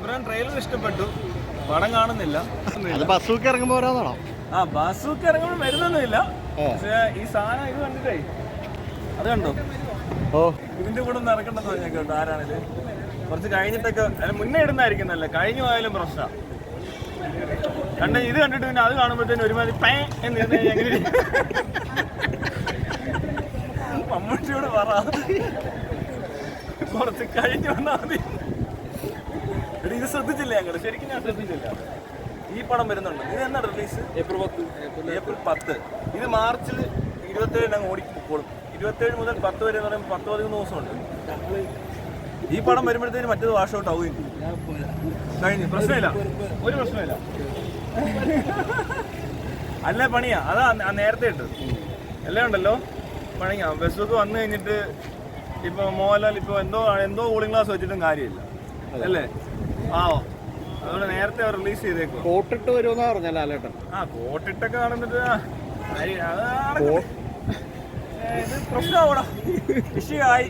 Abraham trailer ഇഷ്ടപ്പെട്ടു, പടം കാണുന്നില്ല. ബസ്സൊക്കെ ഇറങ്ങുമ്പോ ഓരോന്നാണോ? ആ ബസ്സൊക്കെ ഇറങ്ങുമ്പോൾ വരുന്നൊന്നുമില്ല. പക്ഷേ ഈ സാധനം ഇത് കണ്ടിട്ടേ, അത് കണ്ടോ? ഓ, ഇതിന്റെ കൂടെ ഒന്ന് ഇറക്കണ്ടെന്ന് പറഞ്ഞാൽ കേട്ടോ. ആരാണിത്? കുറച്ച് കഴിഞ്ഞിട്ടൊക്കെ അല്ല, മുന്നേ ഇടുന്നായിരിക്കുന്നല്ലേ, കഴിഞ്ഞു പോയാലും പ്രശ്നം. ഇത് കണ്ടിട്ട് പിന്നെ അത് കാണുമ്പോഴത്തേനും ഒരുമാതിരി പേ എന്നിരുന്ന എങ്ങനെ മമ്മൂട്ടിയോട് പറ, കുറച്ച് കഴിഞ്ഞു വന്നാൽ മതി. ഇത് ശ്രദ്ധിച്ചില്ല ഞങ്ങൾ, ശരിക്കും ഞാൻ ശ്രദ്ധിച്ചില്ല. ഈ പടം വരുന്നുണ്ട്. ഇത് എന്നാണ് റിലീസ്? ഏപ്രിൽ 10. ഇത് മാർച്ചിൽ 27 അങ്ങ് ഓടിപ്പോളും. 27 മുതൽ 10 വരെ എന്ന് പറയുമ്പോൾ 10-13 ദിവസമുണ്ട്. ഈ പടം വരുമ്പോഴത്തേന് മറ്റേത് വാഷ് ഔട്ട് ആവുകയും കഴിഞ്ഞു. പ്രശ്നമില്ല, ഒരു പ്രശ്നമില്ല. അല്ല പണിയാ, അതാ നേരത്തെ ഉണ്ട്. എല്ലാം ഉണ്ടല്ലോ പണിയാ. ബസ്സൊക്കെ വന്നു കഴിഞ്ഞിട്ട് ഇപ്പൊ മോഹൻലാൽ ഇപ്പൊ എന്തോ കൂളിംഗ് ഗ്ലാസ് വെച്ചിട്ടും കാര്യമില്ല അല്ലേ? അതുകൊണ്ട് നേരത്തെ അവർ റിലീസ് ചെയ്തേക്കും. കോട്ടിട്ട് വരുമെന്നാ പറഞ്ഞ ലാലേട്ടൻ. കോട്ടിട്ടൊക്കെ നടന്നിട്ട് ഇത് പ്രശ്നമാവൂടാ, വിഷയമായി.